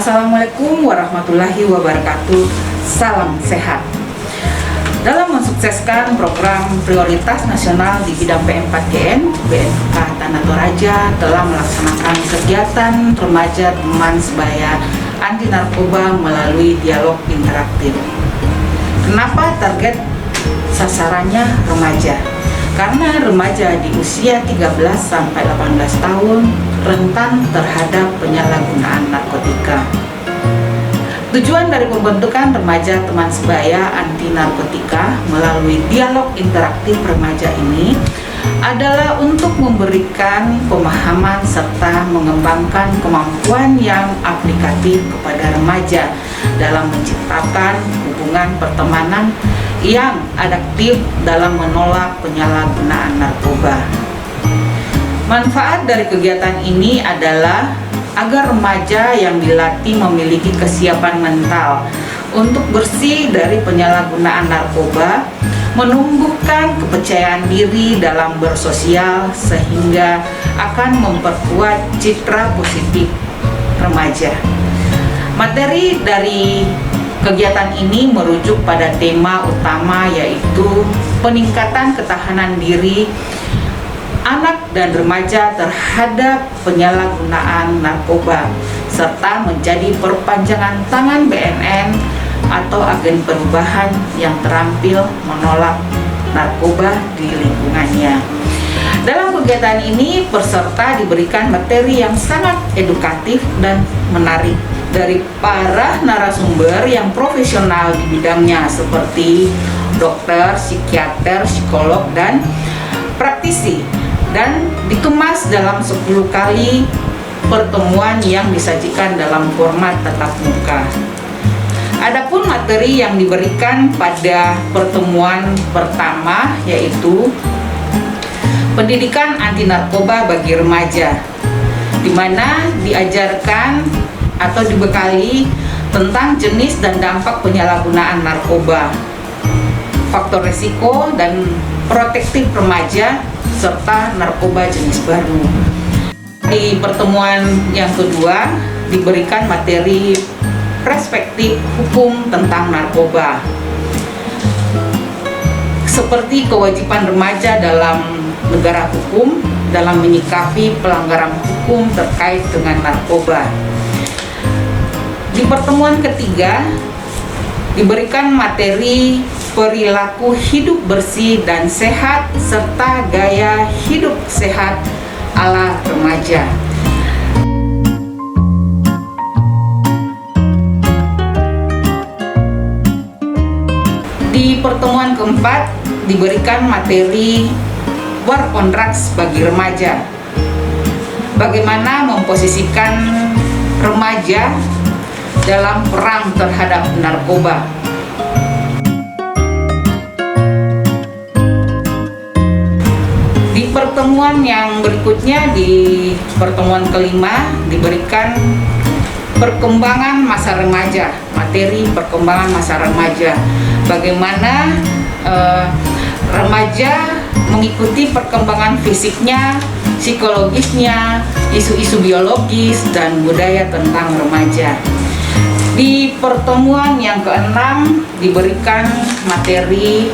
Assalamualaikum warahmatullahi wabarakatuh. Salam sehat. Dalam mensukseskan program prioritas nasional di bidang P4GN, BNK Tanah Toraja telah melaksanakan kegiatan remaja teman sebaya anti narkoba melalui dialog interaktif. Kenapa target sasarannya remaja? Karena remaja di usia 13 sampai 18 tahun rentan terhadap penyalahgunaan narkotika. Tujuan dari pembentukan remaja teman sebaya anti narkotika melalui dialog interaktif remaja ini adalah untuk memberikan pemahaman serta mengembangkan kemampuan yang aplikatif kepada remaja dalam menciptakan hubungan pertemanan yang adaptif dalam menolak penyalahgunaan narkoba. Manfaat dari kegiatan ini adalah agar remaja yang dilatih memiliki kesiapan mental untuk bersih dari penyalahgunaan narkoba, menumbuhkan kepercayaan diri dalam bersosial sehingga akan memperkuat citra positif remaja. Materi dari kegiatan ini merujuk pada tema utama, yaitu peningkatan ketahanan diri anak dan remaja terhadap penyalahgunaan narkoba, serta menjadi perpanjangan tangan BNN atau agen perubahan yang terampil menolak narkoba di lingkungannya. Dalam kegiatan ini, peserta diberikan materi yang sangat edukatif dan menarik dari para narasumber yang profesional di bidangnya seperti dokter, psikiater, psikolog, dan praktisi, dan dikemas dalam 10 kali pertemuan yang disajikan dalam format tatap muka. Adapun materi yang diberikan pada pertemuan pertama yaitu pendidikan anti narkoba bagi remaja, di mana diajarkan atau dibekali tentang jenis dan dampak penyalahgunaan narkoba, faktor risiko dan protektif remaja, serta narkoba jenis baru. Di pertemuan yang kedua diberikan materi perspektif hukum tentang narkoba, seperti kewajiban remaja dalam negara hukum dalam menyikapi pelanggaran hukum terkait dengan narkoba. Di pertemuan ketiga diberikan materi perilaku hidup bersih dan sehat serta gaya hidup sehat ala remaja. Di pertemuan keempat diberikan materi war on drugs bagi remaja. Bagaimana memposisikan remaja dalam perang terhadap narkoba. Di pertemuan yang berikutnya, di pertemuan kelima, diberikan perkembangan masa remaja, materi perkembangan masa remaja. Bagaimana remaja mengikuti perkembangan fisiknya, psikologisnya, isu-isu biologis, dan budaya tentang remaja. Di pertemuan yang keenam diberikan materi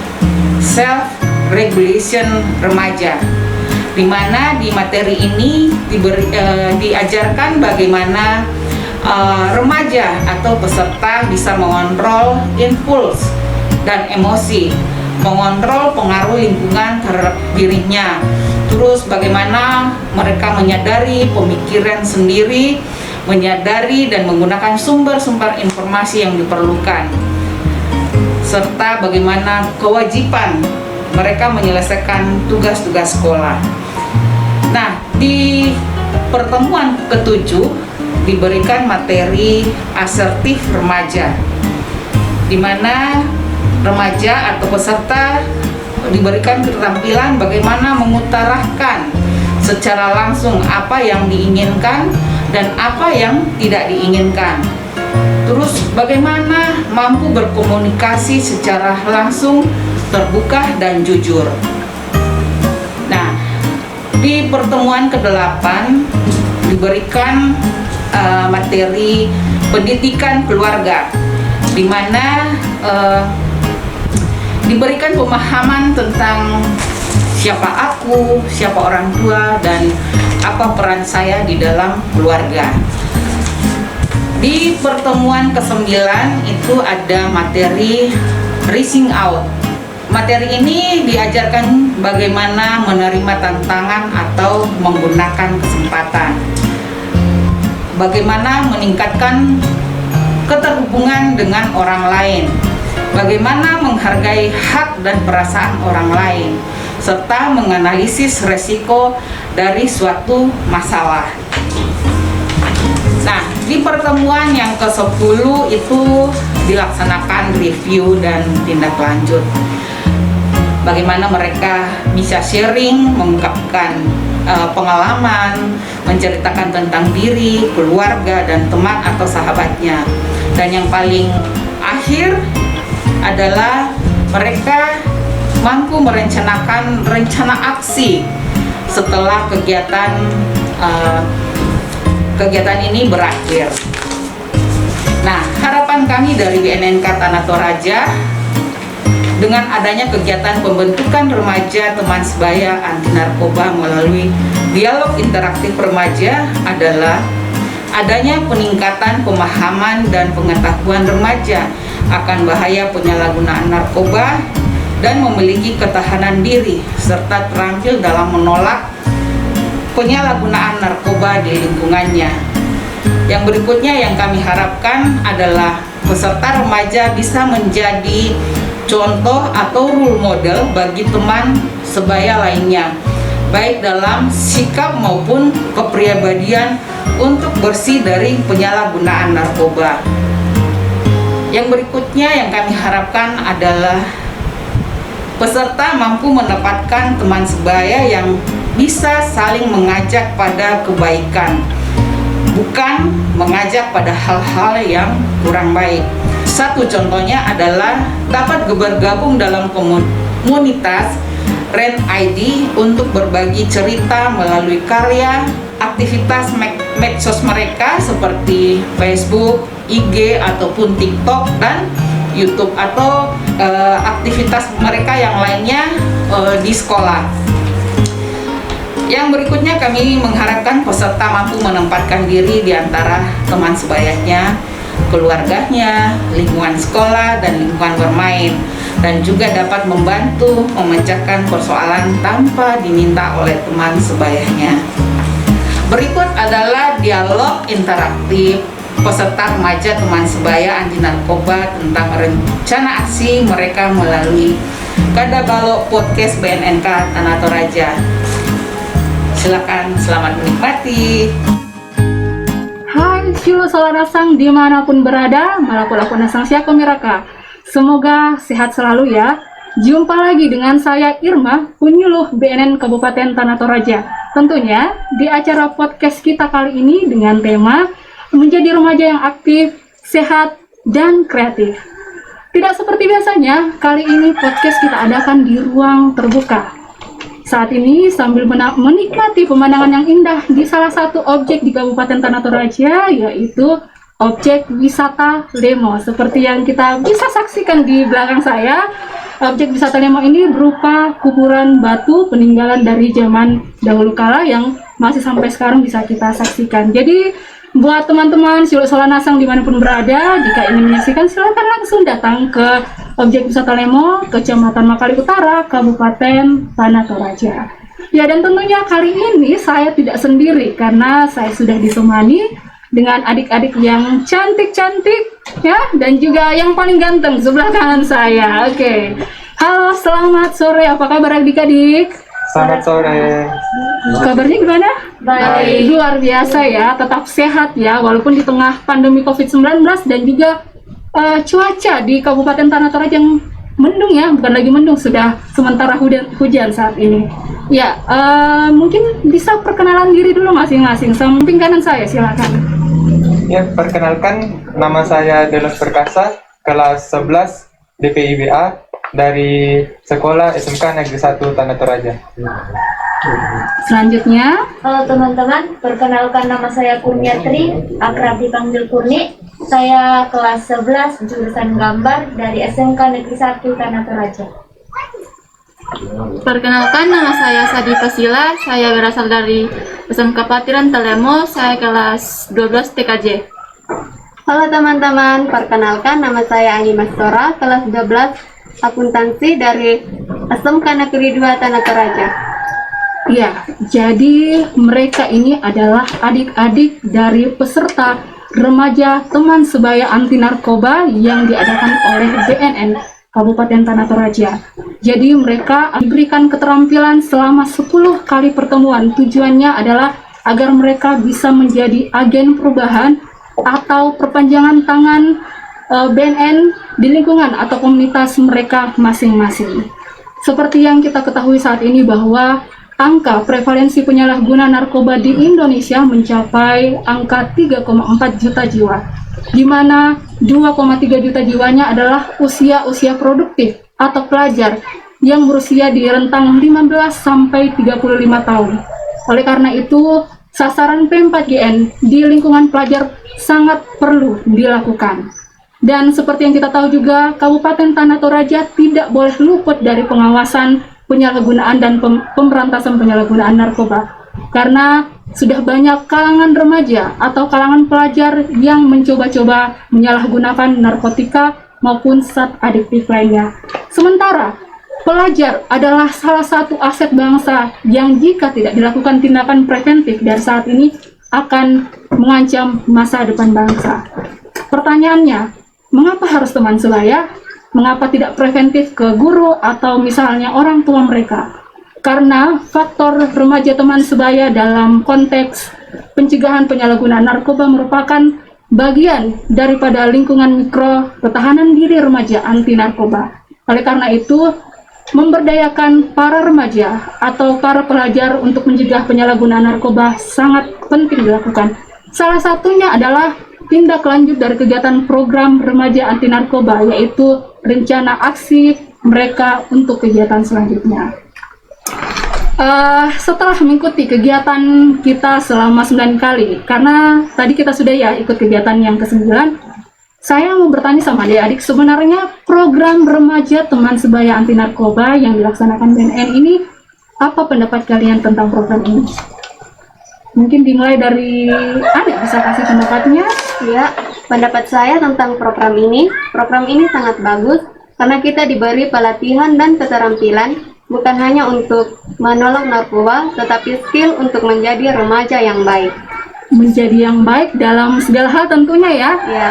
self-regulation remaja, di mana di materi ini diajarkan bagaimana remaja atau peserta bisa mengontrol impuls dan emosi, mengontrol pengaruh lingkungan terhadap dirinya, terus bagaimana mereka menyadari pemikiran sendiri, menyadari dan menggunakan sumber-sumber informasi yang diperlukan, serta bagaimana kewajiban mereka menyelesaikan tugas-tugas sekolah. Nah, di pertemuan ketujuh diberikan materi asertif remaja, di mana remaja atau peserta diberikan keterampilan bagaimana mengutarakan secara langsung apa yang diinginkan dan apa yang tidak diinginkan. Terus bagaimana mampu berkomunikasi secara langsung, terbuka dan jujur. Nah, di pertemuan ke-8 diberikan materi pendidikan keluarga, di mana diberikan pemahaman tentang siapa aku, siapa orang tua, dan apa peran saya di dalam keluarga. Di pertemuan ke-9 itu ada materi reaching out. Materi ini diajarkan bagaimana menerima tantangan atau menggunakan kesempatan, bagaimana meningkatkan keterhubungan dengan orang lain, bagaimana menghargai hak dan perasaan orang lain, serta menganalisis resiko dari suatu masalah. Nah, di pertemuan yang ke-10 itu dilaksanakan review dan tindak lanjut. Bagaimana mereka bisa sharing, mengungkapkan pengalaman, menceritakan tentang diri, keluarga, dan teman atau sahabatnya. Dan yang paling akhir adalah mereka mampu merencanakan rencana aksi setelah kegiatan ini berakhir. Nah, harapan kami dari BNNK Tanah Toraja dengan adanya kegiatan pembentukan remaja teman sebaya anti narkoba melalui dialog interaktif remaja adalah adanya peningkatan pemahaman dan pengetahuan remaja akan bahaya penyalahgunaan narkoba dan memiliki ketahanan diri serta terampil dalam menolak penyalahgunaan narkoba di lingkungannya. Yang berikutnya yang kami harapkan adalah peserta remaja bisa menjadi contoh atau role model bagi teman sebaya lainnya, baik dalam sikap maupun kepribadian untuk bersih dari penyalahgunaan narkoba. Yang berikutnya yang kami harapkan adalah peserta mampu mendapatkan teman sebaya yang bisa saling mengajak pada kebaikan, bukan mengajak pada hal-hal yang kurang baik. Satu contohnya adalah dapat bergabung dalam komunitas Rent ID untuk berbagi cerita melalui karya, aktivitas medsos mereka seperti Facebook, IG, ataupun TikTok, dan YouTube, atau aktivitas mereka yang lainnya di sekolah. Yang berikutnya kami mengharapkan peserta mampu menempatkan diri di antara teman sebayanya, keluarganya, lingkungan sekolah, dan lingkungan bermain, dan juga dapat membantu memecahkan persoalan tanpa diminta oleh teman sebayanya. Berikut adalah dialog interaktif peserta remaja teman sebaya anti narkoba tentang rencana aksi mereka melalui Kadabalo Podcast BNNK Tanah Toraja. Silakan, selamat menikmati. Hai, Syul Solanasang dimanapun berada, malapun nasang siapa miraka. Semoga sehat selalu ya. Jumpa lagi dengan saya Irma, penyuluh BNN Kabupaten Tanah Toraja. Tentunya di acara podcast kita kali ini dengan tema menjadi remaja yang aktif, sehat, dan kreatif. Tidak seperti biasanya, kali ini podcast kita adakan di ruang terbuka. Saat ini sambil menikmati pemandangan yang indah di salah satu objek di Kabupaten Tanah Toraja, yaitu objek wisata Lemo. Seperti yang kita bisa saksikan di belakang saya, objek wisata Lemo ini berupa kuburan batu peninggalan dari zaman dahulu kala yang masih sampai sekarang bisa kita saksikan. Jadi buat teman-teman Syul Solanasang dimanapun berada, jika ingin menyaksikan silakan langsung datang ke objek wisata Lemo, Kecamatan Makali Utara, Kabupaten Tanah Toraja. Ya, dan tentunya kali ini saya tidak sendiri karena saya sudah ditemani dengan adik-adik yang cantik-cantik ya, dan juga yang paling ganteng sebelah kanan saya. Oke. Halo, selamat sore. Apa kabar adik-adik? Selamat sore. Kabarnya gimana? Baik. Luar biasa ya, tetap sehat ya walaupun di tengah pandemi COVID-19 dan juga cuaca di Kabupaten Tanah Toraja yang mendung ya, bukan lagi mendung, sudah sementara hujan saat ini. Ya, mungkin bisa perkenalan diri dulu masing-masing. Samping kanan saya, silakan. Ya, perkenalkan, nama saya Delos Perkasa, kelas 11 DPIBA dari Sekolah SMK Negeri 1 Tanah Toraja. Selanjutnya, Halo teman-teman, perkenalkan nama saya Kurniatri, akrab dipanggil Kurni. Saya kelas 11 jurusan gambar dari SMK Negeri 1 Tanah Toraja. Perkenalkan, nama saya Sadi Fasila, saya berasal dari SMK Patiran Telemo, saya kelas 12 TKJ. Halo teman-teman, perkenalkan nama saya Ani Mastora, kelas 12 akuntansi dari SMK Negeri 2 Tanah Toraja. Ya, jadi mereka ini adalah adik-adik dari peserta remaja teman sebaya anti narkoba yang diadakan oleh BNN Kabupaten Tanah Toraja. Jadi mereka diberikan keterampilan selama 10 kali pertemuan. Tujuannya adalah agar mereka bisa menjadi agen perubahan atau perpanjangan tangan BNN di lingkungan atau komunitas mereka masing-masing. Seperti yang kita ketahui saat ini bahwa angka prevalensi penyalahguna narkoba di Indonesia mencapai angka 3,4 juta jiwa, di mana 2,3 juta jiwanya adalah usia-usia produktif atau pelajar yang berusia di rentang 15 sampai 35 tahun. Oleh karena itu, sasaran P4GN di lingkungan pelajar sangat perlu dilakukan. Dan seperti yang kita tahu juga, Kabupaten Tanah Toraja tidak boleh luput dari pengawasan penyalahgunaan dan pemberantasan penyalahgunaan narkoba, karena sudah banyak kalangan remaja atau kalangan pelajar yang mencoba-coba menyalahgunakan narkotika maupun zat adiktif lainnya. Sementara pelajar adalah salah satu aset bangsa yang jika tidak dilakukan tindakan preventif dari saat ini akan mengancam masa depan bangsa. Pertanyaannya, mengapa harus teman sebaya? Mengapa tidak preventif ke guru atau misalnya orang tua mereka? Karena faktor remaja teman sebaya dalam konteks pencegahan penyalahgunaan narkoba merupakan bagian daripada lingkungan mikro ketahanan diri remaja anti narkoba. Oleh karena itu, memberdayakan para remaja atau para pelajar untuk mencegah penyalahgunaan narkoba sangat penting dilakukan. Salah satunya adalah tindak lanjut dari kegiatan program remaja anti narkoba, yaitu rencana aksi mereka untuk kegiatan selanjutnya. Setelah mengikuti kegiatan kita selama 9 kali, karena tadi kita sudah ya ikut kegiatan yang ke-9, saya mau bertanya sama adik-adik, sebenarnya program remaja teman sebaya anti narkoba yang dilaksanakan BNN ini, apa pendapat kalian tentang program ini? Mungkin dimulai dari adik, bisa kasih pendapatnya? Ya, pendapat saya tentang program ini sangat bagus karena kita diberi pelatihan dan keterampilan bukan hanya untuk menolong narkoba, tetapi skill untuk menjadi remaja yang baik. Menjadi yang baik dalam segala hal tentunya ya. Ya,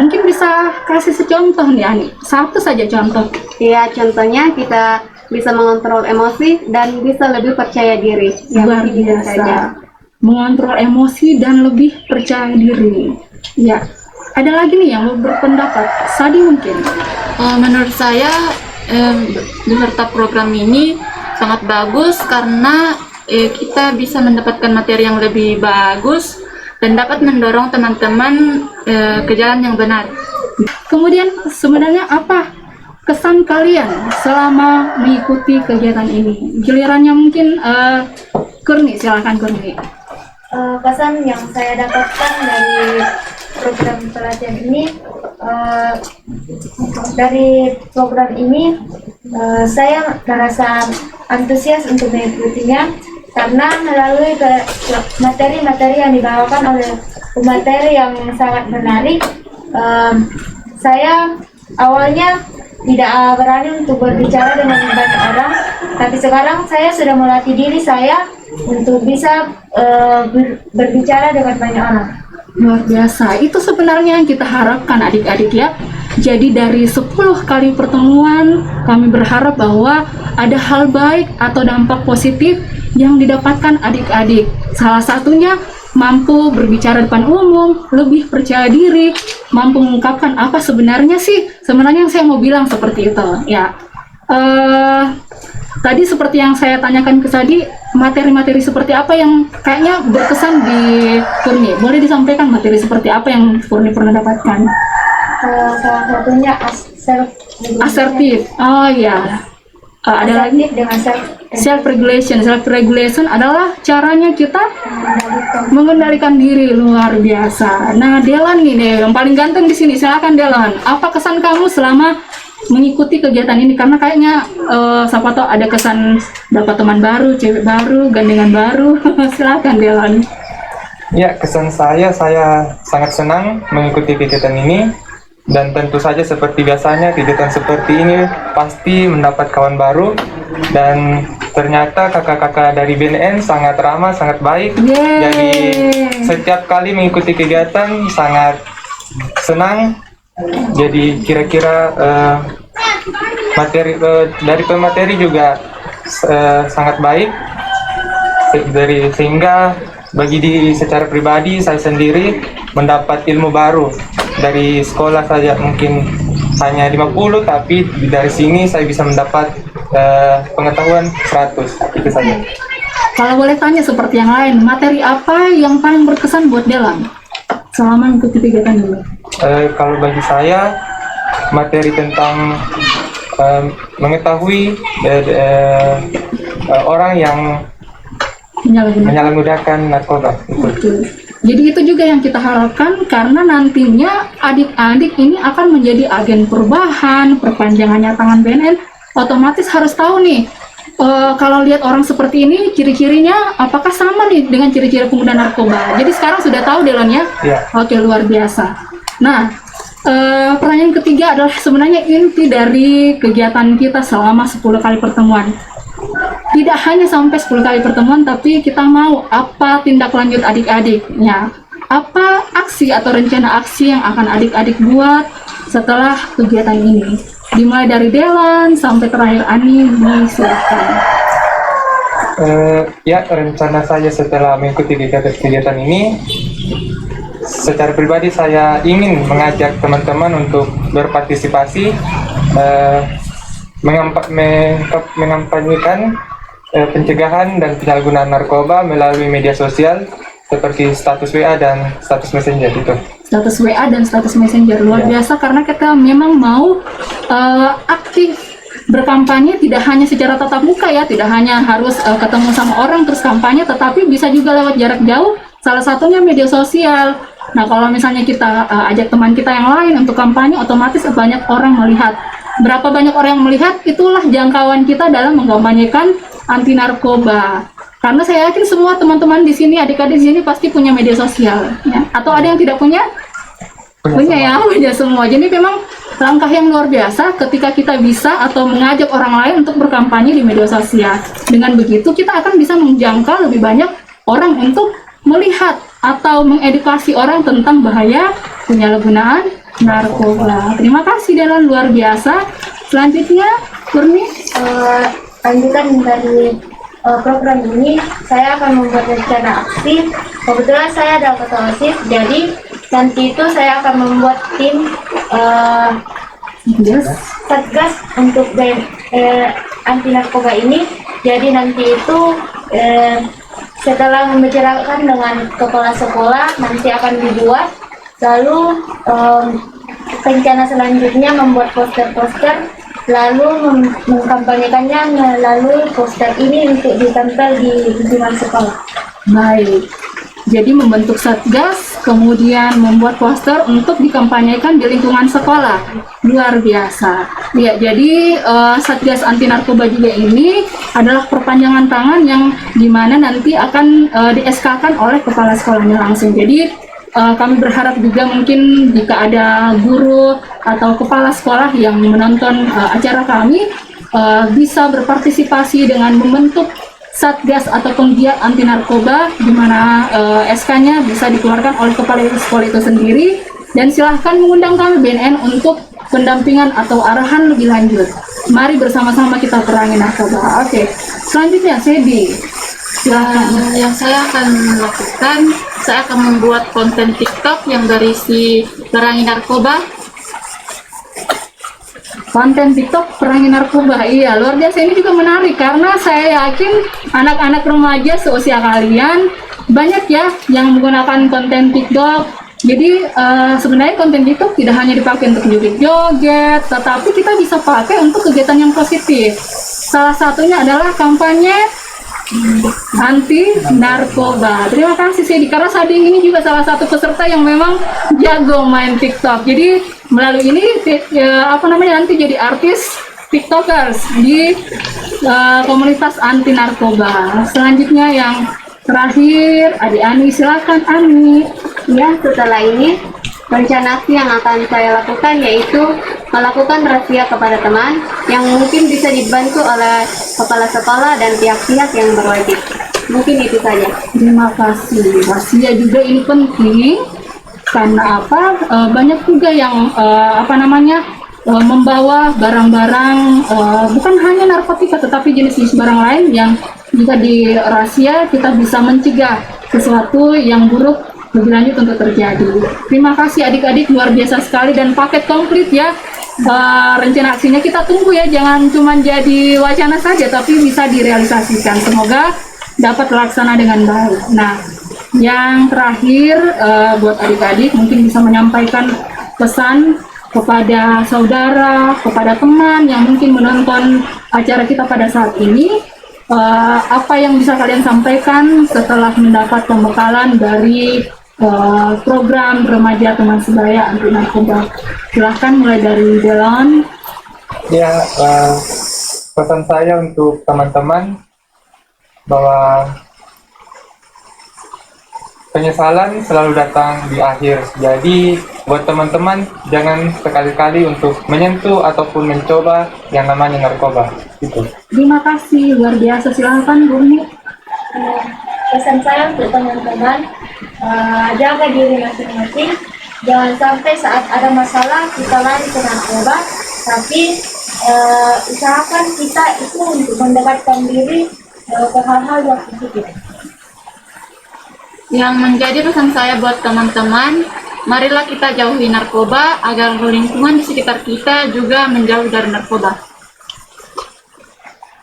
Mungkin bisa kasih secontoh nih Ani, satu saja contoh. ya contohnya kita bisa mengontrol emosi dan bisa lebih percaya diri. Ya, Luar mungkin itu saja. biasa. Mengontrol emosi dan lebih percaya diri. Ya, ada lagi nih yang mau berpendapat. Sadi mungkin. Menurut saya beserta program ini sangat bagus karena kita bisa mendapatkan materi yang lebih bagus dan dapat mendorong teman-teman ke jalan yang benar. Kemudian sebenarnya apa kesan kalian selama mengikuti kegiatan ini? Gilirannya mungkin Kurni, silakan Kurni. Kesan yang saya dapatkan dari program pelatihan ini, saya merasa antusias untuk mengikutinya karena melalui materi-materi yang dibawakan oleh pemateri yang sangat menarik. Saya awalnya tidak berani untuk berbicara dengan banyak orang, tapi sekarang saya sudah melatih diri saya untuk bisa berbicara dengan banyak orang. Luar biasa, itu sebenarnya yang kita harapkan adik-adik ya. Jadi dari 10 kali pertemuan kami berharap bahwa ada hal baik atau dampak positif yang didapatkan adik-adik. Salah satunya mampu berbicara depan umum, lebih percaya diri, mampu mengungkapkan apa sebenarnya yang saya mau bilang seperti itu ya. Tadi seperti yang saya tanyakan ke Sadi, materi-materi seperti apa yang kayaknya berkesan di Kurni? Boleh disampaikan materi seperti apa yang Kurni pernah dapatkan? Salah satunya Asertif. Oh ya. ada lagi Asertif dengan self regulation. Self regulation adalah caranya kita mengendalikan diri, luar biasa. Nah, Delan nih yang paling ganteng di sini. Silakan Delan. Apa kesan kamu selama mengikuti kegiatan ini? Karena kayaknya siapa tahu ada kesan dapat teman baru, cewek baru, gandengan baru. Silakan Delan. Ya, kesan saya sangat senang mengikuti kegiatan ini, dan tentu saja seperti biasanya kegiatan seperti ini pasti mendapat kawan baru, dan ternyata kakak-kakak dari BNN sangat ramah, sangat baik. Yeay. Jadi setiap kali mengikuti kegiatan sangat senang. Jadi kira-kira materi dari pemateri juga sangat baik, sehingga bagi secara pribadi saya sendiri mendapat ilmu baru. Dari sekolah saja mungkin hanya 50, tapi dari sini saya bisa mendapat pengetahuan 100. Itu saja. Kalau boleh tanya seperti yang lain, materi apa yang paling berkesan buat Delan selama mengikuti kegiatan ini? Kalau bagi saya materi tentang mengetahui orang yang menyalahgunakan narkoba. Betul. Jadi itu juga yang kita harapkan, karena nantinya adik-adik ini akan menjadi agen perubahan, perpanjangannya tangan BNN. Otomatis harus tahu nih, kalau lihat orang seperti ini, ciri-cirinya apakah sama nih dengan ciri-ciri pengguna narkoba. Jadi sekarang sudah tahu Delan ya? Ya. Oke, luar biasa. Nah, pertanyaan ketiga adalah sebenarnya inti dari kegiatan kita selama 10 kali pertemuan. Tidak hanya sampai 10 kali pertemuan, tapi kita mau apa tindak lanjut adik-adiknya, apa aksi atau rencana aksi yang akan adik-adik buat setelah kegiatan ini, dimulai dari Delan sampai terakhir Ani. Silakan. Ya, rencana saya setelah mengikuti kegiatan ini, secara pribadi saya ingin mengajak teman-teman untuk berpartisipasi, mengampanyekan pencegahan dan penyalahgunaan narkoba melalui media sosial seperti status WA dan status Messenger itu. Status WA dan status Messenger luar biasa, karena kita memang mau aktif berkampanye, tidak hanya secara tatap muka ya, tidak hanya harus ketemu sama orang terus kampanye, tetapi bisa juga lewat jarak jauh, salah satunya media sosial. Nah, kalau misalnya kita ajak teman kita yang lain untuk kampanye, otomatis banyak orang melihat. Berapa banyak orang yang melihat, itulah jangkauan kita dalam mengkampanyekan anti narkoba. Karena saya yakin semua teman-teman di sini, adik-adik di sini pasti punya media sosial, ya. Atau ada yang tidak punya? Punya ya, punya semua. Jadi memang langkah yang luar biasa ketika kita bisa atau mengajak orang lain untuk berkampanye di media sosial. Dengan begitu kita akan bisa menjangkau lebih banyak orang untuk melihat atau mengedukasi orang tentang bahaya penyalahgunaan narkoba. Terima kasih Delan, luar biasa. Selanjutnya, Kurni. Lanjutan dari program ini, saya akan membuat rencana aksi. Kebetulan saya adalah ketua OSIS, jadi nanti itu saya akan membuat tim satgas untuk anti narkoba ini. Jadi nanti itu setelah membicarakan dengan kepala sekolah, nanti akan dibuat. Lalu rencana selanjutnya membuat poster-poster, lalu mengkampanyekannya melalui poster ini untuk ditempel di lingkungan sekolah. Baik, jadi membentuk satgas, kemudian membuat poster untuk dikampanyekan di lingkungan sekolah. Luar biasa. Ya, jadi satgas anti narkoba juga ini adalah perpanjangan tangan yang dimana nanti akan di SK-kan oleh kepala sekolahnya langsung. Jadi kami berharap juga mungkin jika ada guru atau kepala sekolah yang menonton acara kami bisa berpartisipasi dengan membentuk satgas atau penggiat anti narkoba, di mana SK-nya bisa dikeluarkan oleh kepala sekolah itu sendiri, dan silahkan mengundang kami BNN untuk pendampingan atau arahan lebih lanjut. Mari bersama-sama kita perangi narkoba. Oke, selanjutnya Sebi. Yang saya akan lakukan, saya akan membuat konten TikTok yang berisi perangi narkoba. Konten TikTok perangi narkoba, iya luar biasa. Ini juga menarik karena saya yakin anak-anak remaja seusia kalian banyak ya yang menggunakan konten TikTok. Jadi sebenarnya konten TikTok tidak hanya dipakai untuk joget-joget, tetapi kita bisa pakai untuk kegiatan yang positif. salah satunya adalah kampanye anti narkoba. Terima kasih Sedi, karena Sading ini juga salah satu peserta yang memang jago main TikTok. Jadi melalui ini nanti jadi artis TikTokers di komunitas anti narkoba. Selanjutnya yang terakhir, Adik Ani, silakan Ani. Ya, setelah ini rencana aksi yang akan saya lakukan yaitu melakukan razia kepada teman yang mungkin bisa dibantu oleh kepala sekolah dan pihak-pihak yang berwajib. Mungkin itu saja. Terima kasih. Razia juga ini penting karena banyak juga yang membawa barang-barang bukan hanya narkotika tetapi jenis-jenis barang lain yang jika di razia kita bisa mencegah sesuatu yang buruk lebih lanjut untuk terjadi. Terima kasih adik-adik, luar biasa sekali dan paket komplit ya. Rencana aksinya kita tunggu ya, jangan cuma jadi wacana saja tapi bisa direalisasikan. Semoga dapat terlaksana dengan baik. Nah, yang terakhir buat adik-adik mungkin bisa menyampaikan pesan kepada saudara, kepada teman yang mungkin menonton acara kita pada saat ini. Apa yang bisa kalian sampaikan setelah mendapat pembekalan dari program remaja teman sebaya anti narkoba? Silahkan mulai dari Delon. Ya, pesan saya untuk teman-teman bahwa penyesalan selalu datang di akhir. Jadi buat teman-teman jangan sekali-kali untuk menyentuh ataupun mencoba yang namanya narkoba. Gitu. Terima kasih, luar biasa. Silahkan Bumi. Pesan saya untuk teman-teman, jaga diri masing-masing. Jangan sampai saat ada masalah kita lari ke narkoba, tapi usahakan kita itu untuk mendekatkan diri ke hal-hal yang positif. Yang menjadi pesan saya buat teman-teman, marilah kita jauhi narkoba agar lingkungan di sekitar kita juga menjauh dari narkoba.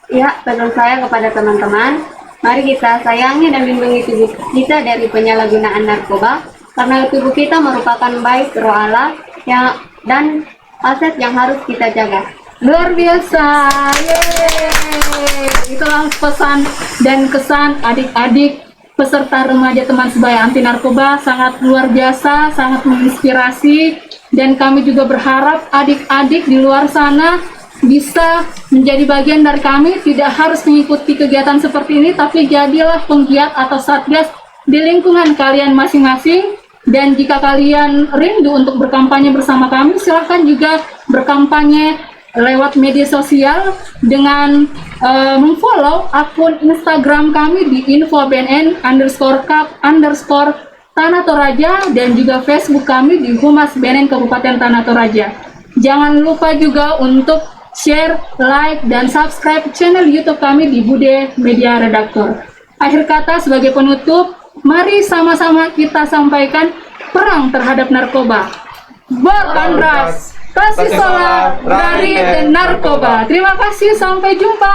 Ya, pesan saya kepada teman-teman, mari kita sayangi dan lindungi tubuh kita dari penyalahgunaan narkoba, karena tubuh kita merupakan baik roh Allah dan aset yang harus kita jaga. Luar biasa. Yeay. Itulah pesan dan kesan adik-adik peserta remaja teman sebaya anti narkoba, sangat luar biasa, sangat menginspirasi, dan kami juga berharap adik-adik di luar sana bisa menjadi bagian dari kami, tidak harus mengikuti kegiatan seperti ini, tapi jadilah penggiat atau satgas di lingkungan kalian masing-masing. Dan jika kalian rindu untuk berkampanye bersama kami, silahkan juga berkampanye lewat media sosial dengan memfollow akun Instagram kami di info_bnn_cup_Tanah Toraja dan juga Facebook kami di Humas BNN Kabupaten Tanah Toraja. Jangan lupa juga untuk share, like, dan subscribe channel YouTube kami di Bude Media Redaktor. Akhir kata sebagai penutup, mari sama-sama kita sampaikan perang terhadap narkoba. Bukan ras, kasih sholat dari narkoba. Terima kasih, sampai jumpa.